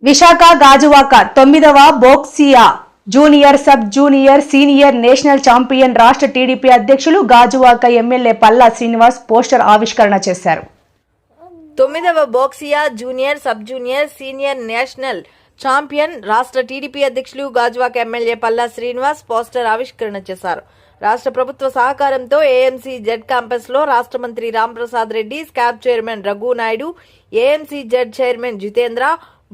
విశాఖ గాజువాక 9వ boccia junior sub junior senior national champion రాష్ట్ర TDP అధ్యక్షులు గాజువాక ఎమ్మెల్యే పల్లా శ్రీనివాస్ పోస్టర్ ఆవిష్కరణ చేశారు. 9వ boccia junior sub junior senior national champion రాష్ట్ర టీడీపీ అధ్యక్షులు గాజువాక ఎమ్మెల్యే పల్లా శ్రీనివాస్ పోస్టర్ ఆవిష్కరణ చేశారు. రాష్ట్ర ప్రభుత్వ సహకారంతో ఏఎంసీ జెడ్ క్యాంపస్ లో రాష్ట్ర మంత్రి రాంప్రసాద్ రెడ్డి, స్కాబ్ chairman Raghu Naidu, AMC Z chairman Jitendra,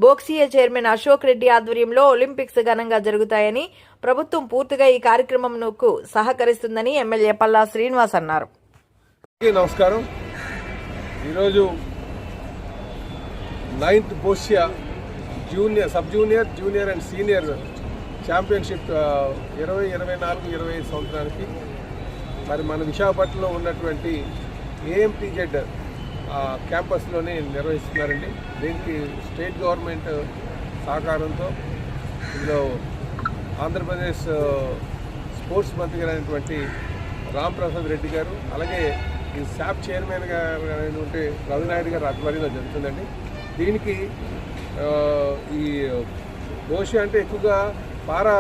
boccia chairman Ashok Reddy ఆధ్వర్యంలో ఒలింపిక్స్ ఘనంగా జరుగుతాయని, ప్రభుత్వం పూర్తిగా ఈ కార్యక్రమంకు సహకరిస్తుందని ఎమ్మెల్యే పల్లా శ్రీనివాస్ అన్నారు. నమస్కారం. ఈరోజు 9th boccia junior sub junior junior and senior championship 2024-25 సంవత్సరానికి మరి మన విశాఖపట్నంలో ఉన్నటువంటి ఏఎంటీజెడ్ క్యాంపస్లోనే నిర్వహిస్తున్నారండి. దీనికి స్టేట్ గవర్నమెంట్ సహకారంతో ఇందులో ఆంధ్రప్రదేశ్ స్పోర్ట్స్ మంత్రి గారైనటువంటి రాంప్రసాద్ రెడ్డి గారు, అలాగే ఈ శాప్ చైర్మన్ గారు అయినటువంటి రఘునాయుడు గారు ఆధ్వర్యంలో జరుగుతుందండి. దీనికి ఈ బోక్సియా అంటే ఎక్కువగా పారా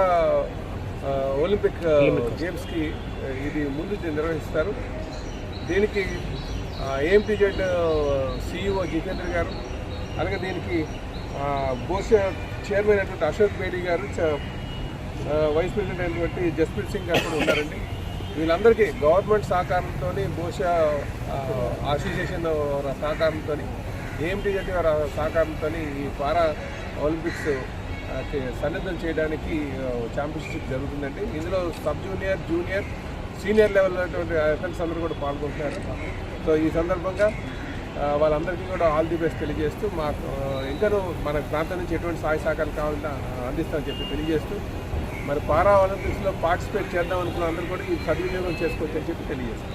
ఒలింపిక్ గేమ్స్కి ఇది ముందు నిర్వహిస్తారు. దీనికి ఏఎంటీజెడ్ సిఇఓ జితేంద్ర గారు, అలాగే దీనికి బోక్సియా చైర్మన్ అయినటువంటి అశోక్ బేడి గారు, వైస్ ప్రెసిడెంట్ అయినటువంటి జస్ప్రీత్ సింగ్ గారు కూడా ఉన్నారండి. వీళ్ళందరికీ గవర్నమెంట్ సహకారంతో, బోక్సియా అసోసియేషన్ సహకారంతో, ఏఎంటీజెడ్ గారి సహకారంతో ఈ పారా ఒలింపిక్స్ సన్నద్ధం చేయడానికి ఛాంపియన్షిప్ జరుగుతుందండి. ఇందులో sub junior junior senior level ఉన్నటువంటి అథ్లెట్స్ అందరూ కూడా పాల్గొంటున్నారు. సో ఈ సందర్భంగా వాళ్ళందరికీ కూడా ఆల్ ది బెస్ట్ తెలియజేస్తూ, మాకు ఇంకనూ మన ప్రాంతం నుంచి ఎటువంటి సహాయ సహకారాలు కావాలంటే అందిస్తామని చెప్పి తెలియజేస్తూ, మరి పారా ఒలింపిక్స్లో పార్టిసిపేట్ చేద్దాం అనుకున్న అందరూ కూడా ఈ సద్వినియోగం చేసుకోవచ్చని చెప్పి తెలియజేస్తాం.